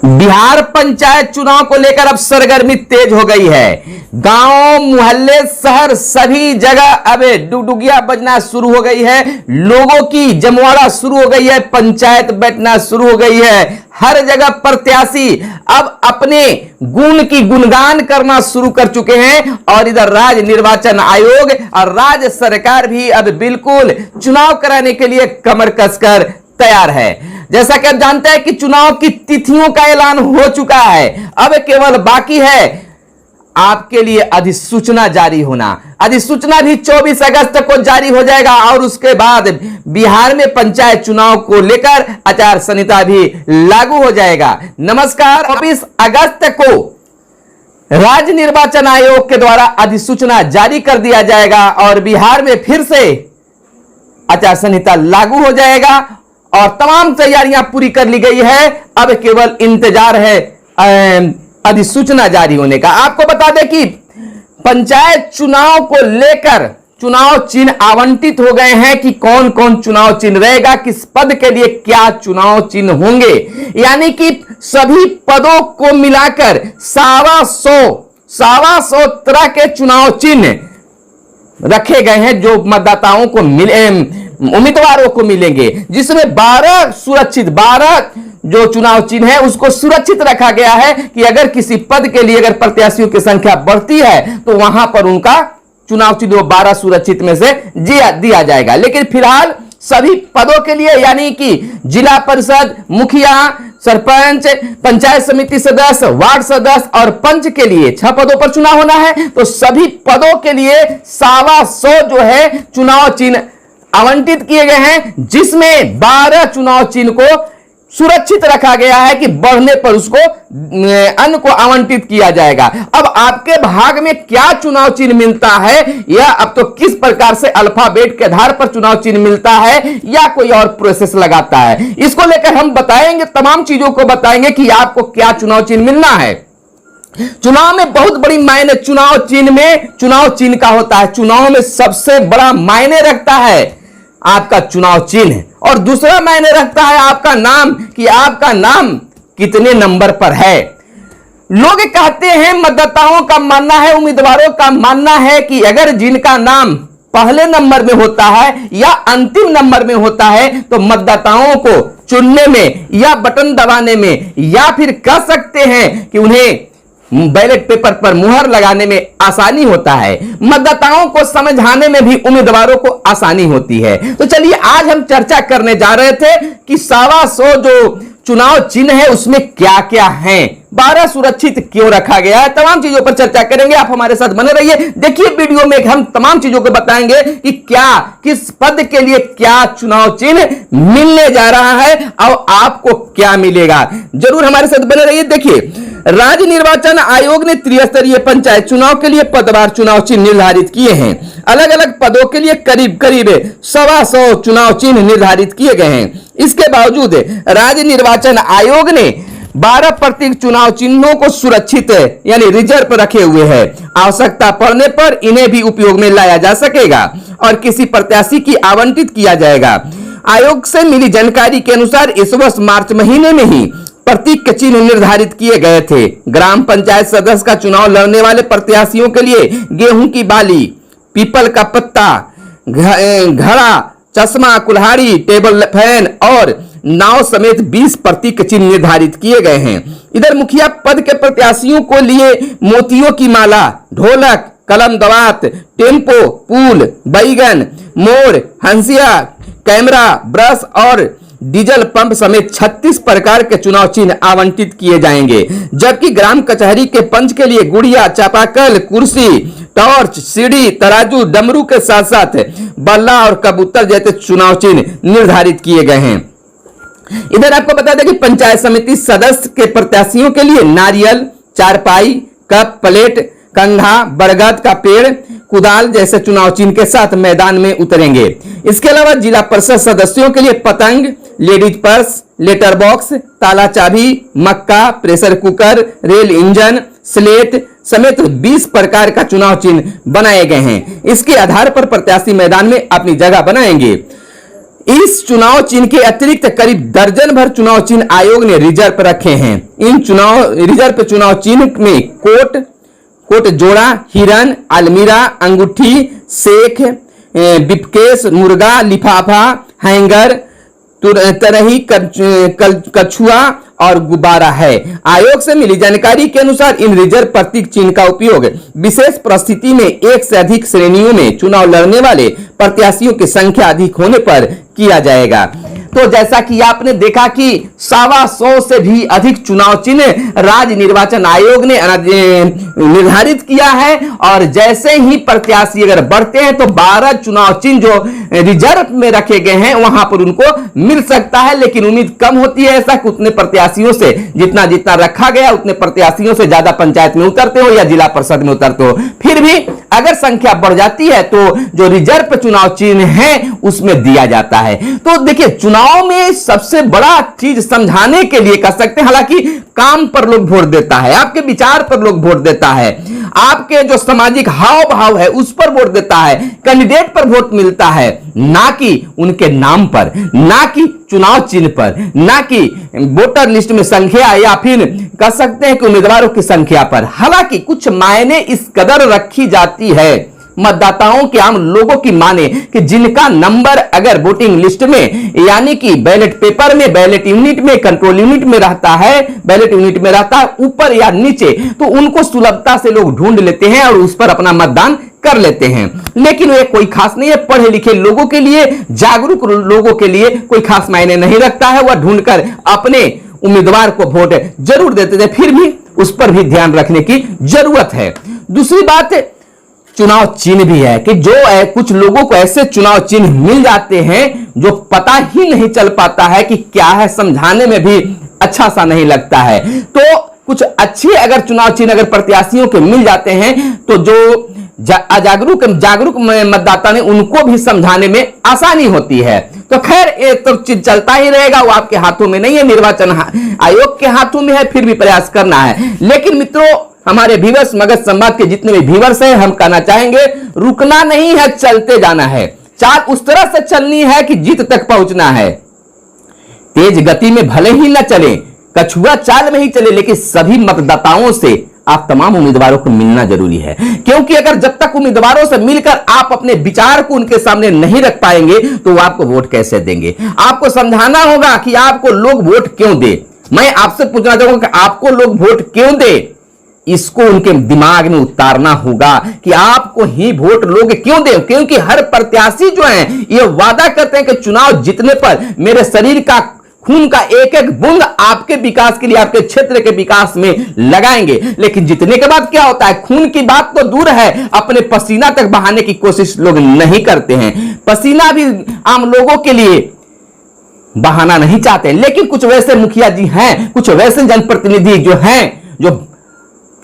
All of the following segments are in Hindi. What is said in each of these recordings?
बिहार पंचायत चुनाव को लेकर अब सरगर्मी तेज हो गई है। गांव, मोहल्ले, शहर सभी जगह अब डुगडुगिया बजना शुरू हो गई है। लोगों की जमवाड़ा शुरू हो गई है, पंचायत बैठना शुरू हो गई है। हर जगह प्रत्याशी अब अपने गुण की गुणगान करना शुरू कर चुके हैं और इधर राज्य निर्वाचन आयोग और राज्य सरकार भी अब बिल्कुल चुनाव कराने के लिए कमर कसकर तैयार है। जैसा कि आप जानते हैं कि चुनाव की तिथियों का ऐलान हो चुका है, अब केवल बाकी है आपके लिए अधिसूचना जारी होना। अधिसूचना भी 24 अगस्त को जारी हो जाएगा और उसके बाद बिहार में पंचायत चुनाव को लेकर आचार संहिता भी लागू हो जाएगा। नमस्कार, 24 अगस्त को राज्य निर्वाचन आयोग के द्वारा अधिसूचना जारी कर दिया जाएगा और बिहार में फिर से आचार संहिता लागू हो जाएगा और तमाम तैयारियां पूरी कर ली गई है। अब केवल इंतजार है अधिसूचना जारी होने का। आपको बता दें कि पंचायत चुनाव को लेकर चुनाव चिन्ह आवंटित हो गए हैं कि कौन कौन चुनाव चिन्ह रहेगा, किस पद के लिए क्या चुनाव चिन्ह होंगे। यानी कि सभी पदों को मिलाकर 125 तरह के चुनाव चिन्ह रखे गए हैं जो मतदाताओं को उम्मीदवारों को मिलेंगे, जिसमें 12 जो चुनाव चिन्ह है उसको सुरक्षित रखा गया है कि अगर किसी पद के लिए अगर प्रत्याशियों की संख्या बढ़ती है तो वहां पर उनका चुनाव चिन्ह 12 सुरक्षित में से दिया जाएगा। लेकिन फिलहाल सभी पदों के लिए यानी कि जिला परिषद, मुखिया, सरपंच, पंचायत समिति सदस्य, वार्ड सदस्य और पंच के लिए 6 पदों पर चुनाव होना है। तो सभी पदों के लिए 125 जो है चुनाव चिन्ह आवंटित किए गए हैं, जिसमें 12 चुनाव चिन्ह को सुरक्षित रखा गया है कि बढ़ने पर उसको अन्य को आवंटित किया जाएगा। अब आपके भाग में क्या चुनाव चिन्ह मिलता है या अब तो किस प्रकार से अल्फाबेट के आधार पर चुनाव चिन्ह मिलता है या कोई और प्रोसेस लगाता है, इसको लेकर हम बताएंगे, तमाम चीजों को बताएंगे कि आपको क्या चुनाव चिन्ह मिलना है। चुनाव में बहुत बड़ी मायने चुनाव चिन्ह का होता है। चुनाव में सबसे बड़ा मायने रखता है आपका चुनाव चिन्ह और दूसरा मायने रखता है आपका नाम कि आपका नाम कितने नंबर पर है। लोग कहते हैं, मतदाताओं का मानना है, उम्मीदवारों का मानना है कि अगर जिनका नाम पहले नंबर में होता है या अंतिम नंबर में होता है तो मतदाताओं को चुनने में या बटन दबाने में या फिर कह सकते हैं कि उन्हें बैलेट पेपर पर मुहर लगाने में आसानी होता है। मतदाताओं को समझाने में भी उम्मीदवारों को आसानी होती है। तो चलिए आज हम चर्चा करने जा रहे थे कि 125 जो चुनाव चिन्ह है उसमें क्या क्या है, 12 सुरक्षित क्यों रखा गया है, तमाम चीजों पर चर्चा करेंगे। आप हमारे साथ बने रहिए। देखिए वीडियो में हम तमाम चीजों को बताएंगे कि क्या किस पद के लिए क्या चुनाव चिन्ह मिलने जा रहा है और आपको क्या मिलेगा। जरूर हमारे साथ बने रहिए। देखिए, राज्य निर्वाचन आयोग ने त्रिस्तरीय पंचायत चुनाव के लिए पदवार चुनाव चिन्ह निर्धारित किए हैं। अलग अलग पदों के लिए करीब 125 चुनाव चिन्ह निर्धारित किए गए हैं। इसके बावजूद राज्य निर्वाचन आयोग ने 12 प्रतीक चुनाव चिन्हों को सुरक्षित यानी रिजर्व रखे हुए हैं। आवश्यकता पड़ने पर इन्हें भी उपयोग में लाया जा सकेगा और किसी प्रत्याशी की आवंटित किया जाएगा। आयोग से मिली जानकारी के अनुसार इस वर्ष मार्च महीने में ही प्रतीक के चिन्ह निर्धारित किए गए थे। ग्राम पंचायत सदस्य का चुनाव लड़ने वाले प्रत्याशियों के लिए गेहूं की बाली, पीपल का पत्ता, घड़ा, चश्मा, कुल्हाड़ी, टेबल फैन और नाव समेत 20 प्रतीक चिन्ह निर्धारित किए गए हैं। इधर मुखिया पद के प्रत्याशियों को लिए मोतियों की माला, ढोलक, कलम दवात, टेम्पो, पूल, बैगन, मोर, हंसिया, कैमरा, ब्रश और डीजल पंप समेत 36 प्रकार के चुनाव चिन्ह आवंटित किए जाएंगे। जबकि ग्राम कचहरी के पंच के लिए गुड़िया, चापाकल, कुर्सी, टॉर्च, सीढ़ी, तराजू, डमरू के साथ साथ बल्ला और कबूतर जैसे चुनाव चिन्ह निर्धारित किए गए हैं। इधर आपको बता दें कि पंचायत समिति सदस्य के प्रत्याशियों के लिए नारियल, चारपाई, कप, प्लेट, कंघा, बरगद का पेड़, कुदाल जैसे चुनाव चिन्ह के साथ मैदान में उतरेंगे। इसके अलावा जिला परिषद सदस्यों के लिए पतंग, लेडीज पर्स, लेटर बॉक्स, ताला चाबी, मक्का, pressure cooker, rail engine, slate समेत 20 प्रकार का चुनाव चिन्ह बनाए गए हैं। इसके आधार पर प्रत्याशी मैदान में अपनी जगह बनाएंगे। इस चुनाव चिन्ह के अतिरिक्त करीब दर्जन भर चुनाव चिन्ह आयोग ने रिजर्व पर रखे हैं। इन रिजर्व चुनाव चिन्ह में कोट जोड़ा, हिरन, अलमीरा, अंगूठी, सेख, बिपकेश, मुर्गा, लिफाफा, हैंगर, तरही, कछुआ और गुब्बारा है। आयोग से मिली जानकारी के अनुसार इन रिजर्व प्रतीक चिन्ह का उपयोग विशेष परिस्थिति में एक से अधिक श्रेणियों में चुनाव लड़ने वाले प्रत्याशियों की संख्या अधिक होने पर किया जाएगा। तो जैसा कि आपने देखा कि 125 से भी अधिक चुनाव चिन्ह राज्य निर्वाचन आयोग ने निर्धारित किया है, और जैसे ही प्रत्याशी अगर बढ़ते हैं तो 12 चुनाव चिन्ह जो रिजर्व में रखे गए हैं वहां पर उनको मिल सकता है। लेकिन उम्मीद कम होती है ऐसा कि उतने प्रत्याशियों से जितना रखा गया उतने प्रत्याशियों से ज्यादा पंचायत में उतरते हो या जिला परिषद में उतरते हो। फिर भी अगर संख्या बढ़ जाती है तो जो रिजर्व चुनाव चिन्ह है उसमें दिया जाता है। तो देखिए, चुनाव में सबसे बड़ा चीज समझाने के लिए कह सकते हैं, हालांकि काम पर लोग वोट देता है, आपके विचार पर लोग वोट देता है, आपके जो सामाजिक हाव भाव है उस पर वोट देता है, कैंडिडेट पर वोट मिलता है, ना कि उनके नाम पर, ना कि चुनाव चिन्ह पर, ना कि वोटर लिस्ट में संख्या या फिर कह सकते हैं कि उम्मीदवारों की संख्या पर। हालांकि कुछ मायने इस कदर रखी जाती है मतदाताओं के, आम लोगों की माने कि जिनका नंबर अगर वोटिंग लिस्ट में यानी कि बैलेट पेपर में, बैलेट यूनिट में, कंट्रोल यूनिट में रहता है, बैलेट यूनिट में रहता है ऊपर या नीचे, तो उनको सुलभता से लोग ढूंढ लेते हैं और उस पर अपना मतदान कर लेते हैं। लेकिन वे कोई खास नहीं है, पढ़े लिखे लोगों के लिए, जागरूक लोगों के लिए कोई खास मायने नहीं रखता है। वह ढूंढकर अपने उम्मीदवार को वोट जरूर देते थे, फिर भी उस पर भी ध्यान रखने की जरूरत है। दूसरी बात, चुनाव चिन्ह भी है कि जो है कुछ लोगों को ऐसे चुनाव चिन्ह मिल जाते हैं जो पता ही नहीं चल पाता है कि क्या है, समझाने में भी अच्छा सा नहीं लगता है। तो कुछ अच्छे अगर चुनाव चिन्ह अगर प्रत्याशियों के मिल जाते हैं तो जो जागरूक मतदाता ने उनको भी समझाने में आसानी होती है। तो खैर ये तो चीज चलता ही रहेगा, वो आपके हाथों में नहीं है, निर्वाचन आयोग के हाथों में है, फिर भी प्रयास करना है। लेकिन मित्रों, हमारे व्यूअर्स, मगध संवाद के जितने भी व्यूअर्स हैं, हम कहना चाहेंगे रुकना नहीं है, चलते जाना है। चाल उस तरह से चलनी है कि जीत तक पहुंचना है। तेज गति में भले ही न चले, कछुआ चाल में ही चले, लेकिन सभी मतदाताओं से आप तमाम उम्मीदवारों को मिलना जरूरी है। क्योंकि अगर जब तक उम्मीदवारों से मिलकर आप अपने विचार को उनके सामने नहीं रख पाएंगे तो वो आपको वोट कैसे देंगे। आपको समझाना होगा कि आपको लोग वोट क्यों दे। मैं आपसे पूछना चाहूंगा कि आपको लोग वोट क्यों दे, इसको उनके दिमाग में उतारना होगा कि आपको ही वोट लोग क्यों दे। क्योंकि हर प्रत्याशी जो है ये वादा करते हैं कि चुनाव जीतने पर मेरे शरीर का खून का एक एक बूंद आपके विकास के लिए, आपके क्षेत्र के विकास में लगाएंगे। लेकिन जीतने के बाद क्या होता है, खून की बात तो दूर है, अपने पसीना तक बहाने की कोशिश लोग नहीं करते हैं। पसीना भी आम लोगों के लिए बहाना नहीं चाहते। लेकिन कुछ वैसे मुखिया जी हैं, कुछ वैसे जनप्रतिनिधि जो हैं, जो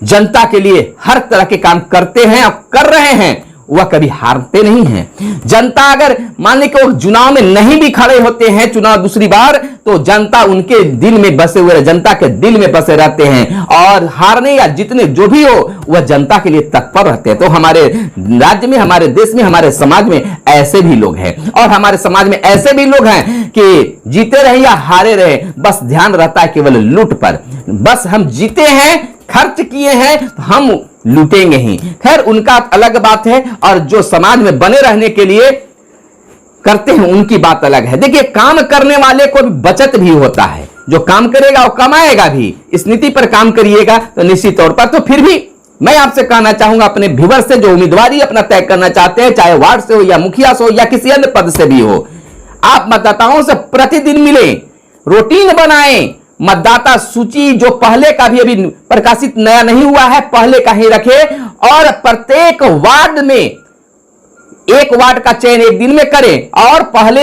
जनता के लिए हर तरह के काम करते हैं और कर रहे हैं, वह कभी हारते नहीं हैं। जनता अगर मान लें कि वो चुनाव में नहीं भी खड़े होते हैं चुनाव दूसरी बार, तो जनता उनके दिल में बसे हुए, जनता के दिल में बसे रहते हैं और हारने या जीतने जो भी हो वह जनता के लिए तत्पर रहते हैं। तो हमारे राज्य में, हमारे देश में, हमारे समाज में ऐसे भी लोग हैं और हमारे समाज में ऐसे भी लोग हैं कि जीते रहे या हारे रहे, बस ध्यान रहता है केवल लूट पर। बस हम जीते हैं, खर्च किए हैं तो हम लूटेंगे ही। खैर उनका अलग बात है, और जो समाज में बने रहने के लिए करते हैं उनकी बात अलग है। देखिए, काम करने वाले को बचत भी होता है, जो काम करेगा वो कमाएगा भी। इस नीति पर काम करिएगा तो निश्चित तौर पर। तो फिर भी मैं आपसे कहना चाहूंगा अपने व्यूअर से, जो उम्मीदवारी अपना तय करना चाहते हैं, चाहे वार्ड से हो या मुखिया से हो या किसी अन्य पद से भी हो, आप मतदाताओं से प्रतिदिन मिले, रूटीन बनाएं। मतदाता सूची जो पहले का भी अभी प्रकाशित नया नहीं हुआ है, पहले का ही रखे, और प्रत्येक वार्ड में एक वार्ड का चयन एक दिन में करें और पहले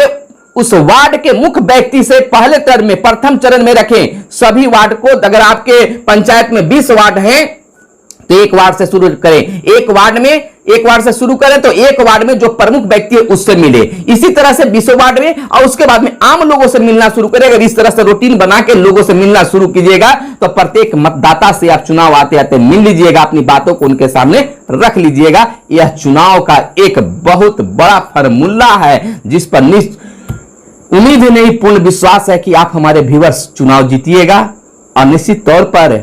उस वार्ड के मुख्य व्यक्ति से पहले चरण में, प्रथम चरण में रखें सभी वार्ड को। अगर आपके पंचायत में 20 वार्ड हैं तो एक वार्ड से शुरू करें, एक वार्ड से शुरू करें तो एक वार्ड में जो प्रमुख व्यक्ति है उससे मिले। इसी तरह से 20 वार्ड में, और उसके बाद में आम लोगों से मिलना शुरू करें। अगर इस तरह से रूटीन बना के लोगों से मिलना शुरू कीजिएगा तो प्रत्येक मतदाता से आप चुनाव आते आते मिल लीजिएगा, अपनी बातों को उनके सामने रख लीजिएगा। यह चुनाव का एक बहुत बड़ा फार्मूला है जिस पर उम्मीद ही नहीं, पूर्ण विश्वास है कि आप हमारे व्यूअर्स चुनाव जीतिएगा और निश्चित तौर पर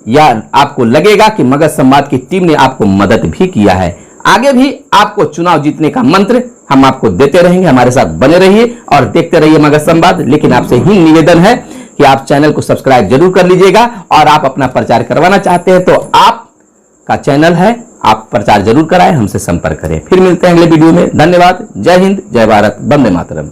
या आपको लगेगा कि मगध संवाद की टीम ने आपको मदद भी किया है। आगे भी आपको चुनाव जीतने का मंत्र हम आपको देते रहेंगे। हमारे साथ बने रहिए और देखते रहिए मगध संवाद। लेकिन आपसे ही निवेदन है कि आप चैनल को सब्सक्राइब जरूर कर लीजिएगा और आप अपना प्रचार करवाना चाहते हैं तो आपका चैनल है, आप प्रचार जरूर कराएं, हमसे संपर्क करें। फिर मिलते हैं अगले वीडियो में। धन्यवाद। जय हिंद, जय भारत, वंदे मातरम।